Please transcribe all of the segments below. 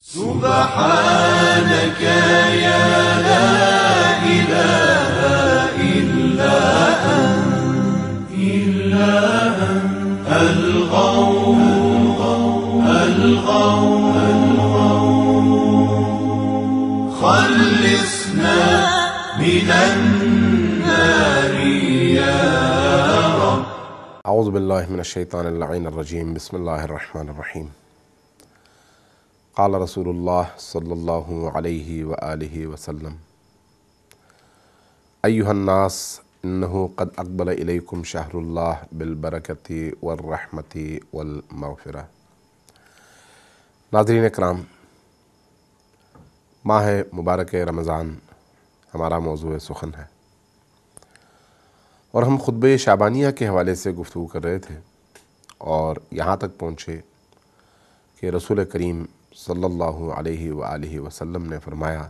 سبحانك يا لا إله إلا أنت الغوث خلصنا من النار يا رب. اعوذ باللہ من الشیطان اللعین الرجیم. بسم اللہ الرحمن الرحیم. قال رسول اللہ صلی اللہ علیہ وآلہ وسلم: ایہا الناس انہ قد اقبل الیکم شہر اللہ بالبرکۃ والرحمۃ والمغفرہ. ناظرین اکرام، ماہ مبارک رمضان ہمارا موضوع سخن ہے، اور ہم خطبہ شعبانیہ کے حوالے سے گفتگو کر رہے تھے اور یہاں تک پہنچے کہ رسول کریم صلی اللہ علیہ وآلہ وسلم نے فرمایا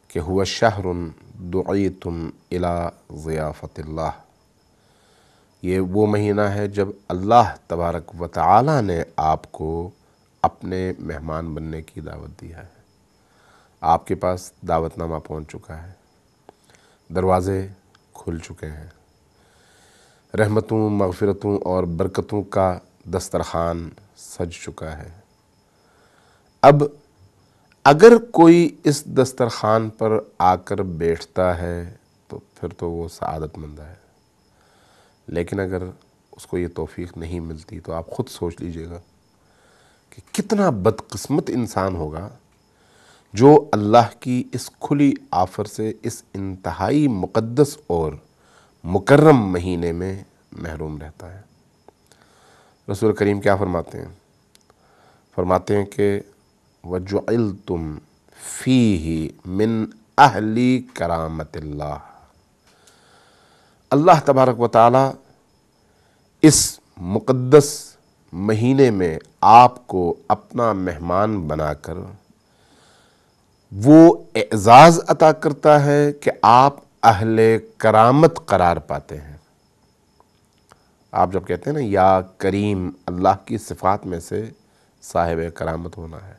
کہ هو شہر دعیتم الی ضیافت اللہ. یہ وہ مہینہ ہے جب اللہ تبارک و تعالی نے آپ کو اپنے مہمان بننے کی دعوت دی ہے. آپ کے پاس دعوت نامہ پہنچ چکا ہے، دروازے کھل چکے ہیں، رحمتوں، مغفرتوں اور برکتوں کا دسترخوان سج چکا ہے. اب اگر کوئی اس دسترخوان پر آ کر بیٹھتا ہے تو پھر تو وہ سعادت مند ہے، لیکن اگر اس کو یہ توفیق نہیں ملتی تو آپ خود سوچ لیجئے گا کہ کتنا بدقسمت انسان ہوگا جو اللہ کی اس کھلی آفر سے اس انتہائی مقدس اور مکرم مہینے میں محروم رہتا ہے. رسول کریم کیا فرماتے ہیں؟ فرماتے ہیں کہ وَجُعِلْتُمْ فِيهِ مِنْ أَهْلِ كَرَامَةِ اللَّهِ. اللہ تبارک و تعالی اس مقدس مہینے میں آپ کو اپنا مہمان بنا کر وہ اعزاز عطا کرتا ہے کہ آپ اہل کرامت قرار پاتے ہیں. آپ جب کہتے ہیں نا یا کریم، اللہ کی صفات میں سے صاحب کرامت ہونا ہے،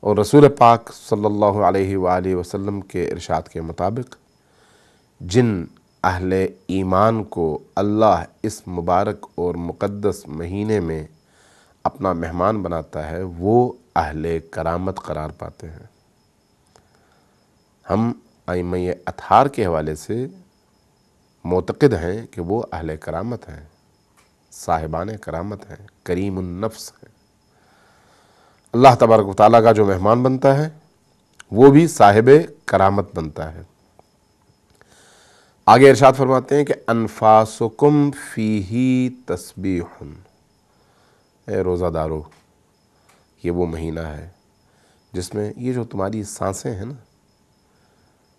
اور رسول پاک صلی اللہ علیہ وآلہ وسلم کے ارشاد کے مطابق جن اہل ایمان کو اللہ اس مبارک اور مقدس مہینے میں اپنا مہمان بناتا ہے وہ اہل کرامت قرار پاتے ہیں. ہم ائمہ اطہار کے حوالے سے معتقد ہیں کہ وہ اہل کرامت ہیں، صاحبان کرامت ہیں، کریم النفس ہیں. اللہ تبارک و تعالیٰ کا جو مہمان بنتا ہے وہ بھی صاحب کرامت بنتا ہے. آگے ارشاد فرماتے ہیں کہ انفاسکم فیہ تسبیح. اے روزہ دارو، یہ وہ مہینہ ہے جس میں یہ جو تمہاری سانسیں ہیں نا،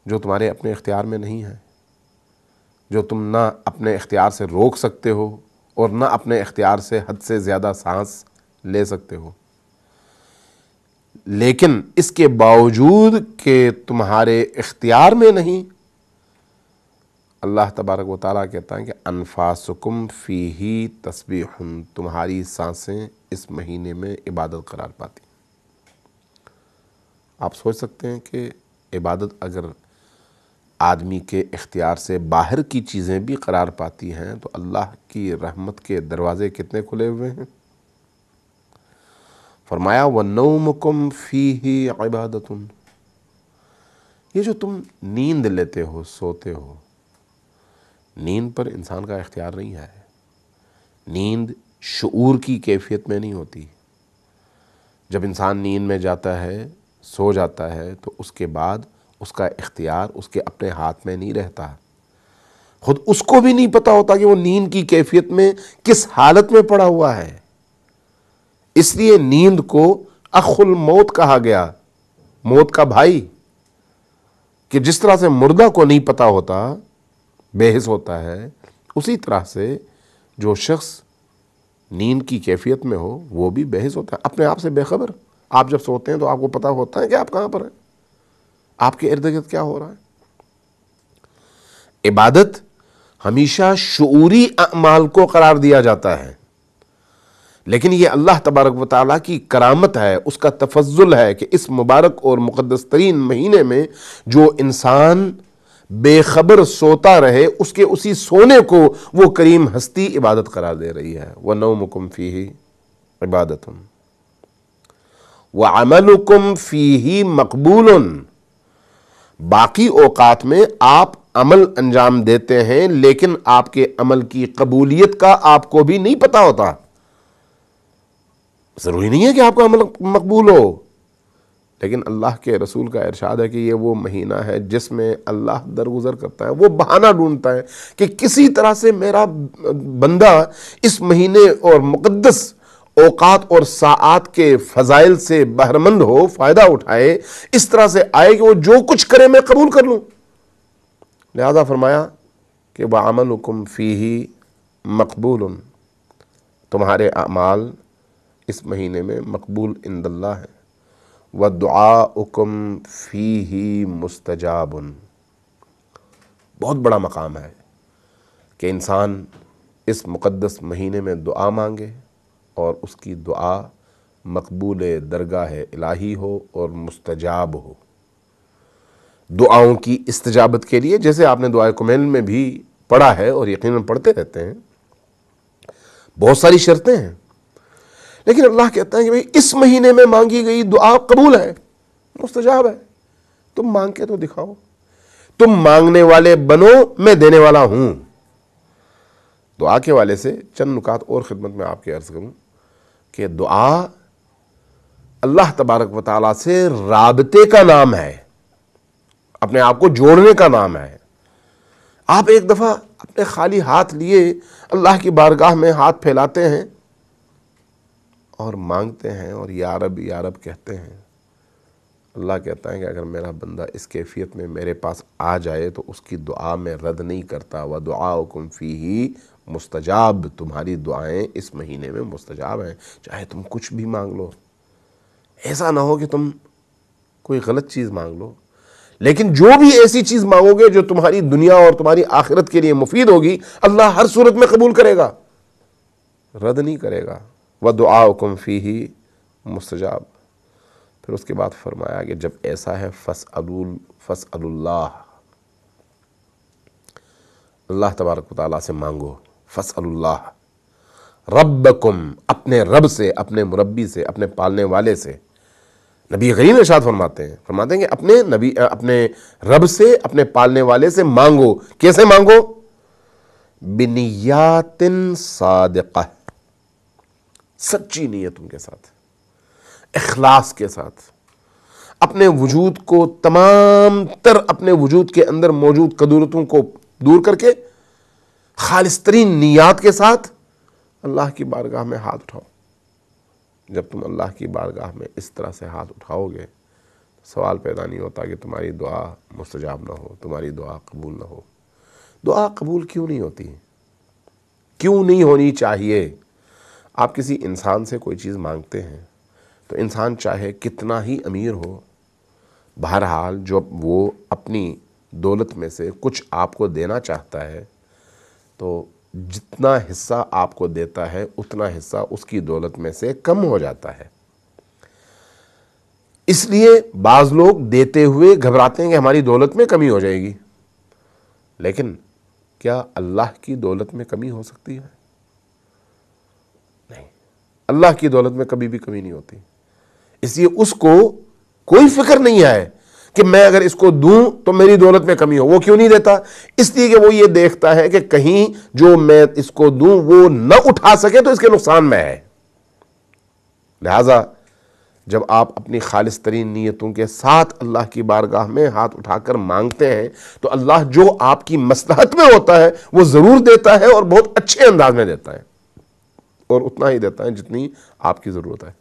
جو تمہارے اپنے اختیار میں نہیں ہیں، جو تم نہ اپنے اختیار سے روک سکتے ہو اور نہ اپنے اختیار سے حد سے زیادہ سانس لے سکتے ہو، لیکن اس کے باوجود کہ تمہارے اختیار میں نہیں، اللہ تبارک و تعالیٰ کہتا ہے کہ انفاسکم فیہ تسبیح، تمہاری سانسیں اس مہینے میں عبادت قرار پاتی. آپ سوچ سکتے ہیں کہ عبادت اگر آدمی کے اختیار سے باہر کی چیزیں بھی قرار پاتی ہیں تو اللہ کی رحمت کے دروازے کتنے کھلے ہوئے ہیں. فرمایا وَنَوْمُكُمْ فِيهِ عِبَادَةٌ. یہ جو تم نیند لیتے ہو، سوتے ہو، نیند پر انسان کا اختیار نہیں ہے. نیند شعور کی کیفیت میں نہیں ہوتی. جب انسان نیند میں جاتا ہے، سو جاتا ہے، تو اس کے بعد اس کا اختیار اس کے اپنے ہاتھ میں نہیں رہتا. خود اس کو بھی نہیں پتا ہوتا کہ وہ نیند کی کیفیت میں کس حالت میں پڑا ہوا ہے. اس لیے نیند کو اخ الموت کہا گیا، موت کا بھائی. کہ جس طرح سے مردہ کو نہیں پتا ہوتا، بے حس ہوتا ہے، اسی طرح سے جو شخص نیند کی کیفیت میں ہو وہ بھی بے حس ہوتا ہے، اپنے آپ سے بے خبر. آپ جب سوتے ہیں تو آپ کو پتا ہوتا ہے کہ آپ کہاں پر ہیں، آپ کے ارد گرد کیا ہو رہا ہے. عبادت ہمیشہ شعوری اعمال کو قرار دیا جاتا ہے، لیکن یہ اللہ تبارک و تعالیٰ کی کرامت ہے، اس کا تفضل ہے کہ اس مبارک اور مقدس ترین مہینے میں جو انسان بے خبر سوتا رہے، اس کے اسی سونے کو وہ کریم ہستی عبادت قرار دے رہی ہے۔ وَنَوْمُكُمْ فِيهِ عِبَادَةٌ وَعَمَلُكُمْ فِيهِ مَقْبُولٌ۔ باقی اوقات میں آپ عمل انجام دیتے ہیں، لیکن آپ کے عمل کی قبولیت کا آپ کو بھی نہیں پتا ہوتا۔ ضروری نہیں ہے کہ آپ کا عمل مقبول ہو، لیکن اللہ کے رسول کا ارشاد ہے کہ یہ وہ مہینہ ہے جس میں اللہ درگزر کرتا ہے، وہ بہانہ ڈھونڈتا ہے کہ کسی طرح سے میرا بندہ اس مہینے اور مقدس اوقات اور ساعات کے فضائل سے بہرمند ہو، فائدہ اٹھائے، اس طرح سے آئے کہ وہ جو کچھ کرے میں قبول کر لوں۔ لہذا فرمایا کہ وَعَمَلُكُمْ فِيهِ مَقْبُولٌ، تمہارے اعمال اس مہینے میں مقبول عند اللہ ہے۔ وَدُعَاؤُكُمْ فِيهِ مُسْتَجَابٌ، بہت بڑا مقام ہے کہ انسان اس مقدس مہینے میں دعا مانگے اور اس کی دعا مقبول درگاہ الہی ہو اور مستجاب ہو۔ دعاؤں کی استجابت کے لیے جیسے آپ نے دعائے کمیل میں بھی پڑھا ہے اور یقیناً پڑھتے رہتے ہیں، بہت ساری شرطیں ہیں، لیکن اللہ کہتا ہے کہ بھئی اس مہینے میں مانگی گئی دعا قبول ہے، مستجاب ہے، تم مانگ کے تو دکھاؤ، تم مانگنے والے بنو، میں دینے والا ہوں۔ دعا کے والے سے چند نکات اور خدمت میں آپ کے عرض کروں کہ دعا اللہ تبارک و تعالیٰ سے رابطے کا نام ہے، اپنے آپ کو جوڑنے کا نام ہے۔ آپ ایک دفعہ اپنے خالی ہاتھ لیے اللہ کی بارگاہ میں ہاتھ پھیلاتے ہیں اور مانگتے ہیں اور یا رب یا رب کہتے ہیں، اللہ کہتا ہے کہ اگر میرا بندہ اس کیفیت میں میرے پاس آ جائے تو اس کی دعا میں رد نہیں کرتا۔ وَدُعَاؤُكُمْ فِيهِ مستجاب، تمہاری دعائیں اس مہینے میں مستجاب ہیں، چاہے تم کچھ بھی مانگ لو۔ ایسا نہ ہو کہ تم کوئی غلط چیز مانگ لو، لیکن جو بھی ایسی چیز مانگو گے جو تمہاری دنیا اور تمہاری آخرت کے لیے مفید ہوگی، اللہ ہر صورت میں قبول کرے گا، رد نہیں کرے گا۔ وَدُعَاؤُكُمْ فِيهِ مستجاب۔ پھر اس کے بعد فرمایا کہ جب ایسا ہے فَاسْأَلُوا اللَّهَ، اللہ تبارک و تعالیٰ سے مانگو۔ فَاسْأَلُوا اللَّهَ رَبَّكُمْ، اپنے رب سے، اپنے مربی سے، اپنے پالنے والے سے۔ نبی کریم ارشاد فرماتے ہیں کہ اپنے رب سے، اپنے پالنے والے سے مانگو۔ کیسے مانگو؟ بِنِيَّاتٍ صَادِقَةٍ، سچی نیتوں کے ساتھ، اخلاص کے ساتھ، اپنے وجود کو، تمام تر اپنے وجود کے اندر موجود قدورتوں کو دور کر کے خالص ترین نیات کے ساتھ اللہ کی بارگاہ میں ہاتھ اٹھاؤ۔ جب تم اللہ کی بارگاہ میں اس طرح سے ہاتھ اٹھاؤ گے، سوال پیدا نہیں ہوتا کہ تمہاری دعا مستجاب نہ ہو، تمہاری دعا قبول نہ ہو۔ دعا قبول کیوں نہیں ہوتی؟ کیوں نہیں ہونی چاہیے؟ آپ کسی انسان سے کوئی چیز مانگتے ہیں تو انسان چاہے کتنا ہی امیر ہو، بہرحال جب وہ اپنی دولت میں سے کچھ آپ کو دینا چاہتا ہے تو جتنا حصہ آپ کو دیتا ہے اتنا حصہ اس کی دولت میں سے کم ہو جاتا ہے۔ اس لیے بعض لوگ دیتے ہوئے گھبراتے ہیں کہ ہماری دولت میں کمی ہو جائے گی، لیکن کیا اللہ کی دولت میں کمی ہو سکتی ہے؟ نہیں، اللہ کی دولت میں کبھی بھی کمی نہیں ہوتی۔ اس لیے اس کو کوئی فکر نہیں ہے کہ میں اگر اس کو دوں تو میری دولت میں کمی ہو۔ وہ کیوں نہیں دیتا؟ اس لیے کہ وہ یہ دیکھتا ہے کہ کہیں جو میں اس کو دوں وہ نہ اٹھا سکے تو اس کے نقصان میں ہے۔ لہذا جب آپ اپنی خالص ترین نیتوں کے ساتھ اللہ کی بارگاہ میں ہاتھ اٹھا کر مانگتے ہیں تو اللہ جو آپ کی مصلحت میں ہوتا ہے وہ ضرور دیتا ہے، اور بہت اچھے انداز میں دیتا ہے، اور اتنا ہی دیتا ہے جتنی آپ کی ضرورت ہے،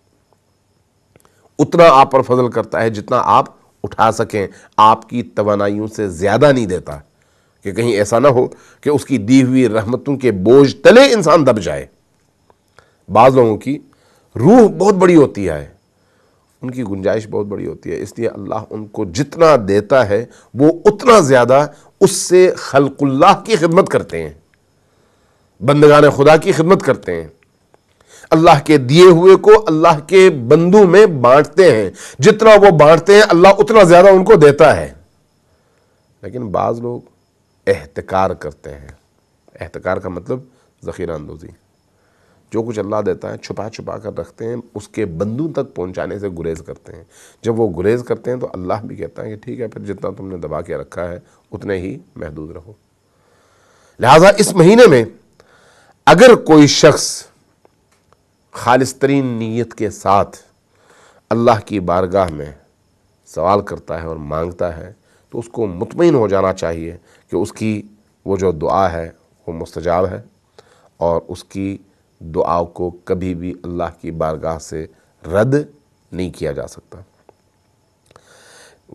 اتنا آپ پر فضل کرتا ہے جتنا آپ اٹھا سکیں، آپ کی توانائیوں سے زیادہ نہیں دیتا کہ کہیں ایسا نہ ہو کہ اس کی دی ہوئی رحمتوں کے بوجھ تلے انسان دب جائے۔ بعض لوگوں کی روح بہت بڑی ہوتی ہے، ان کی گنجائش بہت بڑی ہوتی ہے، اس لیے اللہ ان کو جتنا دیتا ہے وہ اتنا زیادہ اس سے خلق اللہ کی خدمت کرتے ہیں، بندگان خدا کی خدمت کرتے ہیں۔ اللہ کے دیے ہوئے کو اللہ کے بندوں میں بانٹتے ہیں، جتنا وہ بانٹتے ہیں اللہ اتنا زیادہ ان کو دیتا ہے۔ لیکن بعض لوگ احتکار کرتے ہیں۔ احتکار کا مطلب ذخیرہ اندوزی، جو کچھ اللہ دیتا ہے چھپا چھپا کر رکھتے ہیں، اس کے بندوں تک پہنچانے سے گریز کرتے ہیں۔ جب وہ گریز کرتے ہیں تو اللہ بھی کہتا ہے کہ ٹھیک ہے، پھر جتنا تم نے دبا کے رکھا ہے اتنے ہی محدود رہو۔ لہذا اس مہینے میں اگر کوئی شخص خالص ترین نیت کے ساتھ اللہ کی بارگاہ میں سوال کرتا ہے اور مانگتا ہے تو اس کو مطمئن ہو جانا چاہیے کہ اس کی وہ جو دعا ہے وہ مستجاب ہے، اور اس کی دعا کو کبھی بھی اللہ کی بارگاہ سے رد نہیں کیا جا سکتا۔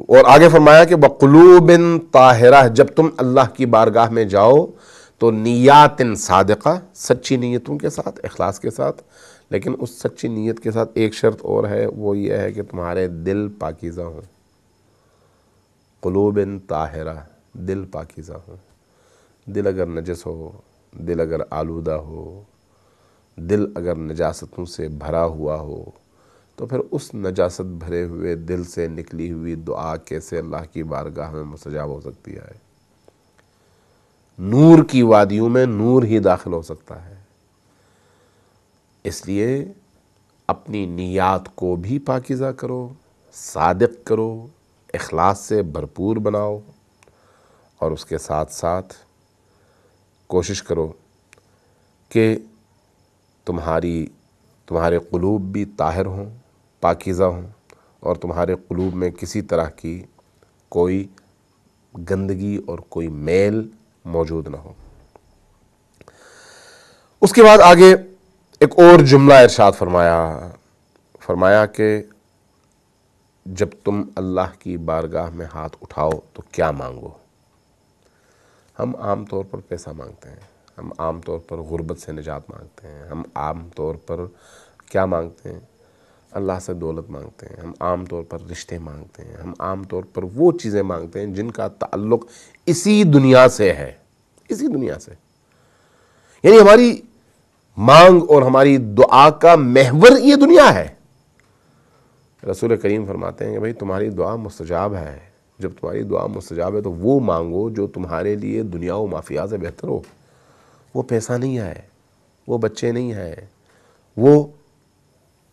اور آگے فرمایا کہ بقلوب طاہرہ، جب تم اللہ کی بارگاہ میں جاؤ تو نیات صادقہ، سچی نیتوں کے ساتھ، اخلاص کے ساتھ، لیکن اس سچی نیت کے ساتھ ایک شرط اور ہے، وہ یہ ہے کہ تمہارے دل پاکیزہ ہوں۔ قلوب طاہرہ، دل پاکیزہ ہوں۔ دل اگر نجس ہو، دل اگر آلودہ ہو، دل اگر نجاستوں سے بھرا ہوا ہو، تو پھر اس نجاست بھرے ہوئے دل سے نکلی ہوئی دعا کیسے اللہ کی بارگاہ میں مستجاب ہو سکتی ہے؟ نور کی وادیوں میں نور ہی داخل ہو سکتا ہے۔ اس لیے اپنی نیات کو بھی پاکیزہ کرو، صادق کرو، اخلاص سے بھرپور بناؤ، اور اس کے ساتھ ساتھ کوشش کرو کہ تمہارے قلوب بھی طاہر ہوں، پاکیزہ ہوں، اور تمہارے قلوب میں کسی طرح کی کوئی گندگی اور کوئی میل موجود نہ ہو۔ اس کے بعد آگے ایک اور جملہ ارشاد فرمایا کہ جب تم اللہ کی بارگاہ میں ہاتھ اٹھاؤ تو کیا مانگو۔ ہم عام طور پر پیسہ مانگتے ہیں، ہم عام طور پر غربت سے نجات مانگتے ہیں، ہم عام طور پر کیا مانگتے ہیں؟ اللہ سے دولت مانگتے ہیں، ہم عام طور پر رشتے مانگتے ہیں، ہم عام طور پر وہ چیزیں مانگتے ہیں جن کا تعلق اسی دنیا سے ہے، اسی دنیا سے۔ یعنی ہماری مانگ اور ہماری دعا کا محور یہ دنیا ہے۔ رسول کریم فرماتے ہیں کہ بھئی تمہاری دعا مستجاب ہے، جب تمہاری دعا مستجاب ہے تو وہ مانگو جو تمہارے لیے دنیا و مافیہ سے بہتر ہو۔ وہ پیسہ نہیں ہے، وہ بچے نہیں ہے، وہ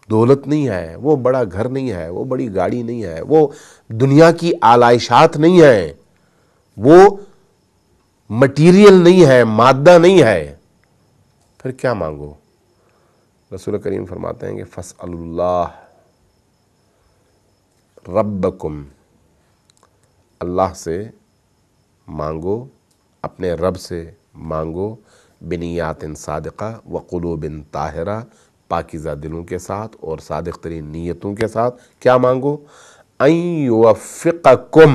دولت نہیں ہے، وہ بڑا گھر نہیں ہے، وہ بڑی گاڑی نہیں ہے، وہ دنیا کی آلائشات نہیں ہے، وہ مٹیریل نہیں ہے، مادہ نہیں ہے۔ پھر کیا مانگو؟ رسول کریم فرماتے ہیں کہ فَاسْأَلُوا اللَّهَ رَبَّكُمْ، اللہ سے مانگو، اپنے رب سے مانگو، بنیات صادقہ وقلوب طاہرہ، پاکیزہ دلوں کے ساتھ اور صادق ترین نیتوں کے ساتھ۔ کیا مانگو؟ ان یوفقکم،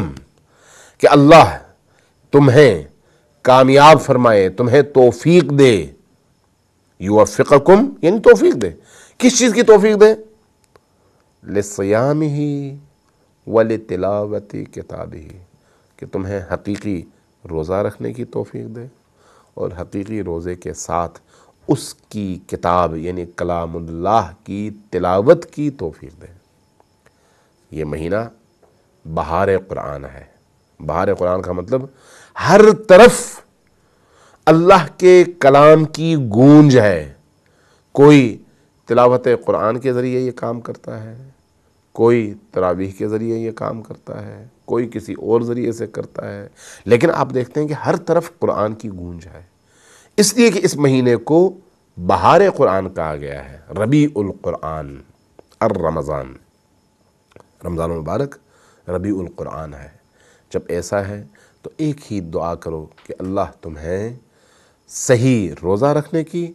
کہ اللہ تمہیں کامیاب فرمائے، تمہیں توفیق دے۔ یوفقکم یعنی توفیق دے۔ کس چیز کی توفیق دے؟ لصیامہ ولتلاوت کتابہ، کہ تمہیں حقیقی روزہ رکھنے کی توفیق دے، اور حقیقی روزے کے ساتھ اس کی کتاب یعنی کلام اللہ کی تلاوت کی توفیق دے۔ یہ مہینہ بہار قرآن ہے۔ بہار قرآن کا مطلب ہر طرف اللہ کے کلام کی گونج ہے۔ کوئی تلاوت قرآن کے ذریعے یہ کام کرتا ہے، کوئی تراویح کے ذریعے یہ کام کرتا ہے، کوئی کسی اور ذریعے سے کرتا ہے، لیکن آپ دیکھتے ہیں کہ ہر طرف قرآن کی گونج ہے۔ اس لیے کہ اس مہینے کو بہار قرآن کہا گیا ہے، ربیع القرآن، الرمضان، رمضان المبارک ربیع القرآن ہے۔ جب ایسا ہے تو ایک ہی دعا کرو کہ اللہ تمہیں صحیح روزہ رکھنے کی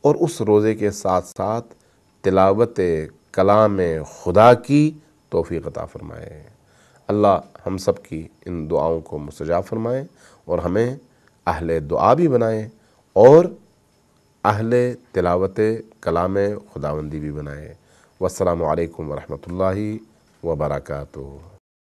اور اس روزے کے ساتھ ساتھ تلاوت کلام خدا کی توفیق عطا فرمائے۔ اللہ ہم سب کی ان دعاؤں کو مستجاب فرمائے اور ہمیں اہل دعا بھی بنائے اور اہل تلاوت کلام خداوندی بھی بنائے۔ والسلام علیکم ورحمۃ اللہ وبرکاتہ۔